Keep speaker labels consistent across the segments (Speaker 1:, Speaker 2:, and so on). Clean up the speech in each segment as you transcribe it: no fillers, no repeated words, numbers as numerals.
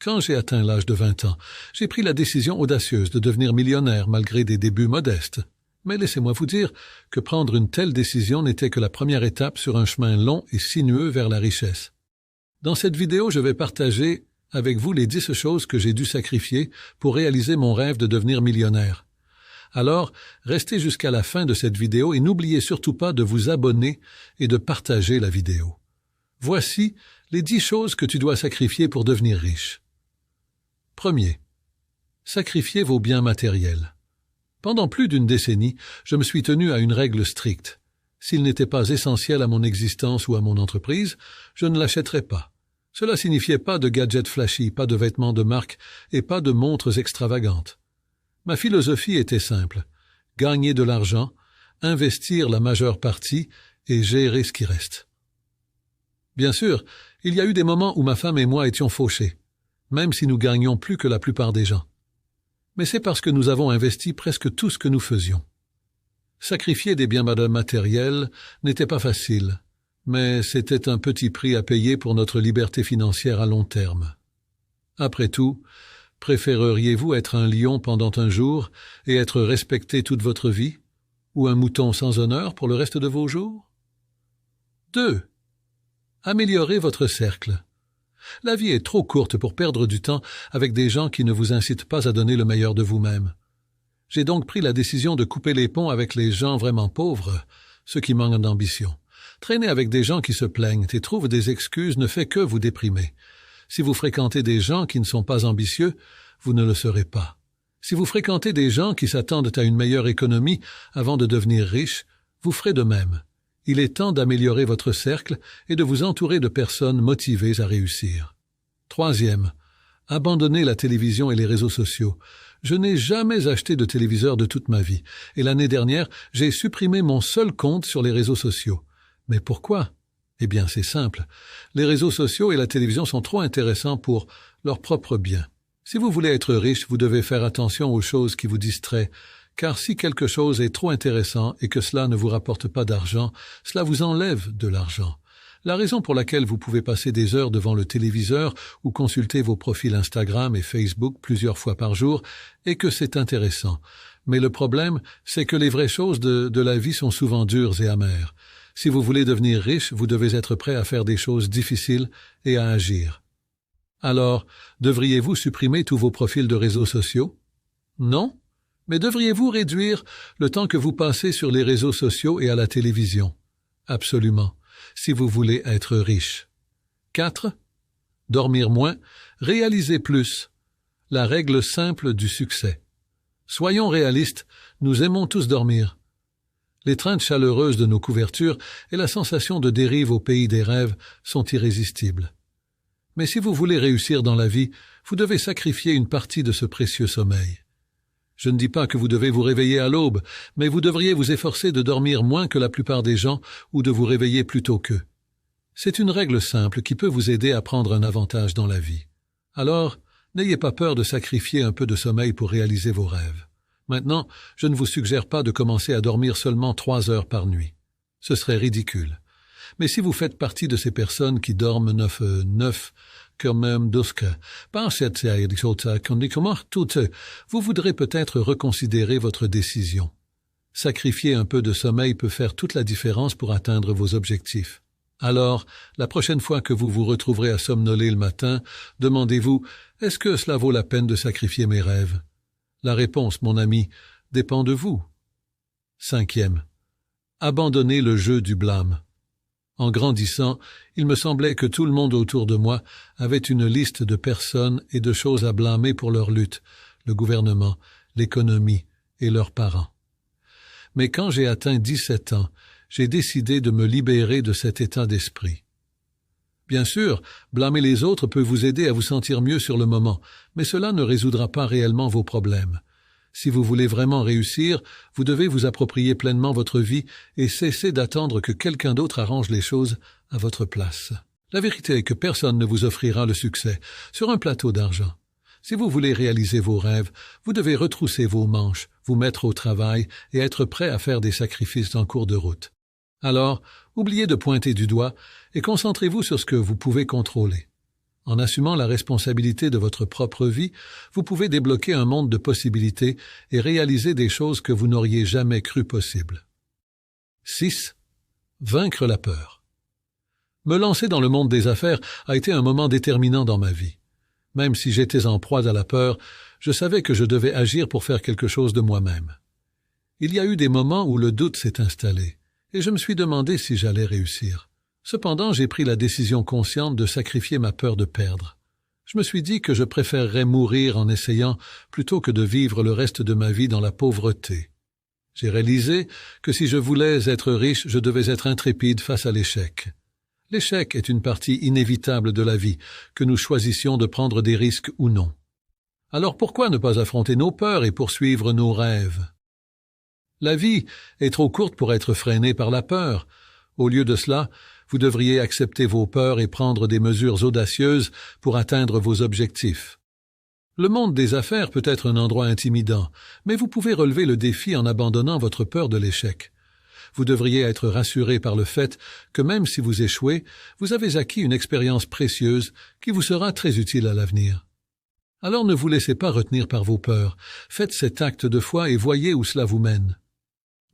Speaker 1: Quand j'ai atteint l'âge de 20 ans, j'ai pris la décision audacieuse de devenir millionnaire malgré des débuts modestes. Mais laissez-moi vous dire que prendre une telle décision n'était que la première étape sur un chemin long et sinueux vers la richesse. Dans cette vidéo, je vais partager avec vous les 10 choses que j'ai dû sacrifier pour réaliser mon rêve de devenir millionnaire. Alors, restez jusqu'à la fin de cette vidéo et n'oubliez surtout pas de vous abonner et de partager la vidéo. Voici les 10 choses que tu dois sacrifier pour devenir riche. Premier, sacrifiez vos biens matériels. Pendant plus d'une décennie, je me suis tenu à une règle stricte. S'il n'était pas essentiel à mon existence ou à mon entreprise, je ne l'achèterais pas. Cela signifiait pas de gadgets flashy, pas de vêtements de marque et pas de montres extravagantes. Ma philosophie était simple. Gagner de l'argent, investir la majeure partie et gérer ce qui reste. Bien sûr, il y a eu des moments où ma femme et moi étions fauchés, même si nous gagnions plus que la plupart des gens. Mais c'est parce que nous avons investi presque tout ce que nous faisions. Sacrifier des biens matériels n'était pas facile, mais c'était un petit prix à payer pour notre liberté financière à long terme. Après tout, préféreriez-vous être un lion pendant un jour et être respecté toute votre vie, ou un mouton sans honneur pour le reste de vos jours? 2. Améliorez votre cercle. La vie est trop courte pour perdre du temps avec des gens qui ne vous incitent pas à donner le meilleur de vous-même. J'ai donc pris la décision de couper les ponts avec les gens vraiment pauvres, ceux qui manquent d'ambition. Traîner avec des gens qui se plaignent et trouvent des excuses ne fait que vous déprimer. Si vous fréquentez des gens qui ne sont pas ambitieux, vous ne le serez pas. Si vous fréquentez des gens qui s'attendent à une meilleure économie avant de devenir riches, vous ferez de même. Il est temps d'améliorer votre cercle et de vous entourer de personnes motivées à réussir. 3. Abandonnez la télévision et les réseaux sociaux. Je n'ai jamais acheté de téléviseur de toute ma vie, et l'année dernière, j'ai supprimé mon seul compte sur les réseaux sociaux. Mais pourquoi? Eh bien, c'est simple. Les réseaux sociaux et la télévision sont trop intéressants pour leur propre bien. Si vous voulez être riche, vous devez faire attention aux choses qui vous distraient, car si quelque chose est trop intéressant et que cela ne vous rapporte pas d'argent, cela vous enlève de l'argent. La raison pour laquelle vous pouvez passer des heures devant le téléviseur ou consulter vos profils Instagram et Facebook plusieurs fois par jour est que c'est intéressant. Mais le problème, c'est que les vraies choses de la vie sont souvent dures et amères. Si vous voulez devenir riche, vous devez être prêt à faire des choses difficiles et à agir. Alors, devriez-vous supprimer tous vos profils de réseaux sociaux? Non? Mais devriez-vous réduire le temps que vous passez sur les réseaux sociaux et à la télévision? Absolument, si vous voulez être riche. 4. Dormir moins, réaliser plus. La règle simple du succès. Soyons réalistes, nous aimons tous dormir. L'étreinte chaleureuse de nos couvertures et la sensation de dérive au pays des rêves sont irrésistibles. Mais si vous voulez réussir dans la vie, vous devez sacrifier une partie de ce précieux sommeil. Je ne dis pas que vous devez vous réveiller à l'aube, mais vous devriez vous efforcer de dormir moins que la plupart des gens ou de vous réveiller plus tôt qu'eux. C'est une règle simple qui peut vous aider à prendre un avantage dans la vie. Alors, n'ayez pas peur de sacrifier un peu de sommeil pour réaliser vos rêves. Maintenant, je ne vous suggère pas de commencer à dormir seulement 3 heures par nuit. Ce serait ridicule. Mais si vous faites partie de ces personnes qui dorment 9 quand même vous voudrez peut-être reconsidérer votre décision. Sacrifier un peu de sommeil peut faire toute la différence pour atteindre vos objectifs. Alors, la prochaine fois que vous vous retrouverez à somnoler le matin, demandez-vous, est-ce que cela vaut la peine de sacrifier mes rêves? La réponse, mon ami, dépend de vous. 5. Abandonnez le jeu du blâme. En grandissant, il me semblait que tout le monde autour de moi avait une liste de personnes et de choses à blâmer pour leur lutte, le gouvernement, l'économie et leurs parents. Mais quand j'ai atteint 17 ans, j'ai décidé de me libérer de cet état d'esprit. Bien sûr, blâmer les autres peut vous aider à vous sentir mieux sur le moment, mais cela ne résoudra pas réellement vos problèmes. Si vous voulez vraiment réussir, vous devez vous approprier pleinement votre vie et cesser d'attendre que quelqu'un d'autre arrange les choses à votre place. La vérité est que personne ne vous offrira le succès sur un plateau d'argent. Si vous voulez réaliser vos rêves, vous devez retrousser vos manches, vous mettre au travail et être prêt à faire des sacrifices en cours de route. Alors, oubliez de pointer du doigt et concentrez-vous sur ce que vous pouvez contrôler. En assumant la responsabilité de votre propre vie, vous pouvez débloquer un monde de possibilités et réaliser des choses que vous n'auriez jamais cru possibles. 6. Vaincre la peur. Me lancer dans le monde des affaires a été un moment déterminant dans ma vie. Même si j'étais en proie à la peur, je savais que je devais agir pour faire quelque chose de moi-même. Il y a eu des moments où le doute s'est installé, et je me suis demandé si j'allais réussir. Cependant, j'ai pris la décision consciente de sacrifier ma peur de perdre. Je me suis dit que je préférerais mourir en essayant plutôt que de vivre le reste de ma vie dans la pauvreté. J'ai réalisé que si je voulais être riche, je devais être intrépide face à l'échec. L'échec est une partie inévitable de la vie, que nous choisissions de prendre des risques ou non. Alors pourquoi ne pas affronter nos peurs et poursuivre nos rêves? La vie est trop courte pour être freinée par la peur. Au lieu de cela, vous devriez accepter vos peurs et prendre des mesures audacieuses pour atteindre vos objectifs. Le monde des affaires peut être un endroit intimidant, mais vous pouvez relever le défi en abandonnant votre peur de l'échec. Vous devriez être rassuré par le fait que même si vous échouez, vous avez acquis une expérience précieuse qui vous sera très utile à l'avenir. Alors ne vous laissez pas retenir par vos peurs. Faites cet acte de foi et voyez où cela vous mène.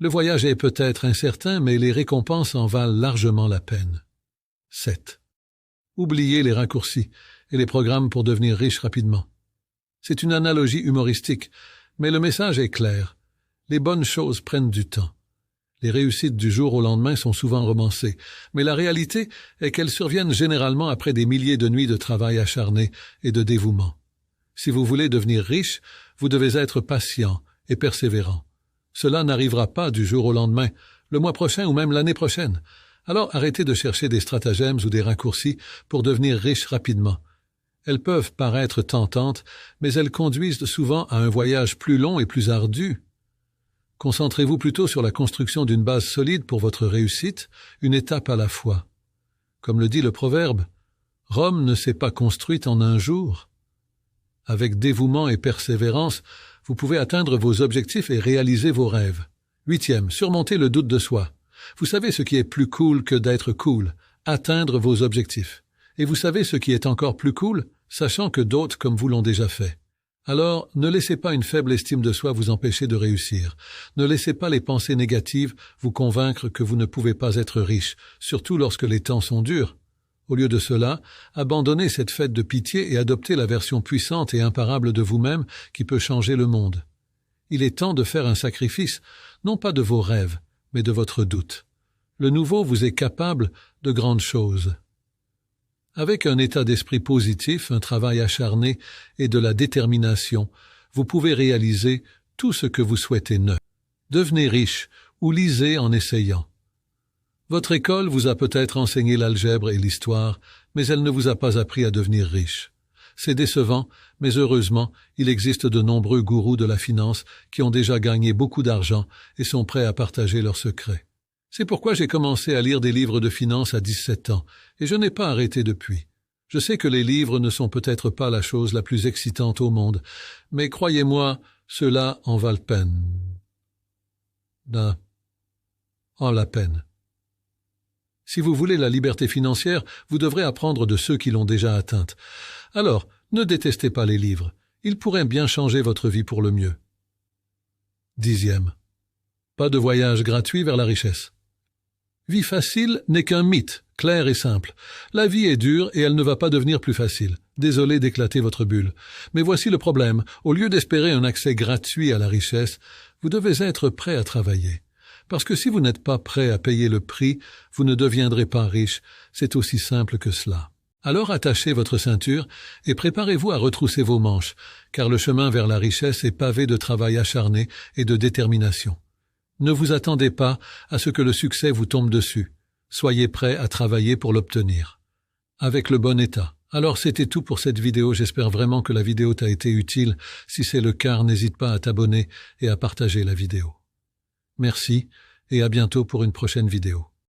Speaker 1: Le voyage est peut-être incertain, mais les récompenses en valent largement la peine. 7. Oubliez les raccourcis et les programmes pour devenir riche rapidement. C'est une analogie humoristique, mais le message est clair. Les bonnes choses prennent du temps. Les réussites du jour au lendemain sont souvent romancées, mais la réalité est qu'elles surviennent généralement après des milliers de nuits de travail acharné et de dévouement. Si vous voulez devenir riche, vous devez être patient et persévérant. Cela n'arrivera pas du jour au lendemain, le mois prochain ou même l'année prochaine. Alors arrêtez de chercher des stratagèmes ou des raccourcis pour devenir riche rapidement. Elles peuvent paraître tentantes, mais elles conduisent souvent à un voyage plus long et plus ardu. Concentrez-vous plutôt sur la construction d'une base solide pour votre réussite, une étape à la fois. Comme le dit le proverbe, « Rome ne s'est pas construite en un jour ». Avec dévouement et persévérance, vous pouvez atteindre vos objectifs et réaliser vos rêves. 8. Surmonter le doute de soi. Vous savez ce qui est plus cool que d'être cool, atteindre vos objectifs. Et vous savez ce qui est encore plus cool, sachant que d'autres comme vous l'ont déjà fait. Alors, ne laissez pas une faible estime de soi vous empêcher de réussir. Ne laissez pas les pensées négatives vous convaincre que vous ne pouvez pas être riche, surtout lorsque les temps sont durs. Au lieu de cela, abandonnez cette fête de pitié et adoptez la version puissante et imparable de vous-même qui peut changer le monde. Il est temps de faire un sacrifice, non pas de vos rêves, mais de votre doute. Le nouveau vous est capable de grandes choses. Avec un état d'esprit positif, un travail acharné et de la détermination, vous pouvez réaliser tout ce que vous souhaitez neuf. Devenez riche ou lisez en essayant. Votre école vous a peut-être enseigné l'algèbre et l'histoire, mais elle ne vous a pas appris à devenir riche. C'est décevant, mais heureusement, il existe de nombreux gourous de la finance qui ont déjà gagné beaucoup d'argent et sont prêts à partager leurs secrets. C'est pourquoi j'ai commencé à lire des livres de finance à 17 ans, et je n'ai pas arrêté depuis. Je sais que les livres ne sont peut-être pas la chose la plus excitante au monde, mais croyez-moi, cela en valent la peine. Si vous voulez la liberté financière, vous devrez apprendre de ceux qui l'ont déjà atteinte. Alors, ne détestez pas les livres. Ils pourraient bien changer votre vie pour le mieux. 10. Pas de voyage gratuit vers la richesse. Vie facile n'est qu'un mythe, clair et simple. La vie est dure et elle ne va pas devenir plus facile. Désolé d'éclater votre bulle. Mais voici le problème. Au lieu d'espérer un accès gratuit à la richesse, vous devez être prêt à travailler. Parce que si vous n'êtes pas prêt à payer le prix, vous ne deviendrez pas riche. C'est aussi simple que cela. Alors attachez votre ceinture et préparez-vous à retrousser vos manches, car le chemin vers la richesse est pavé de travail acharné et de détermination. Ne vous attendez pas à ce que le succès vous tombe dessus. Soyez prêt à travailler pour l'obtenir. Avec le bon état. Alors c'était tout pour cette vidéo. J'espère vraiment que la vidéo t'a été utile. Si c'est le cas, n'hésite pas à t'abonner et à partager la vidéo. Merci et à bientôt pour une prochaine vidéo.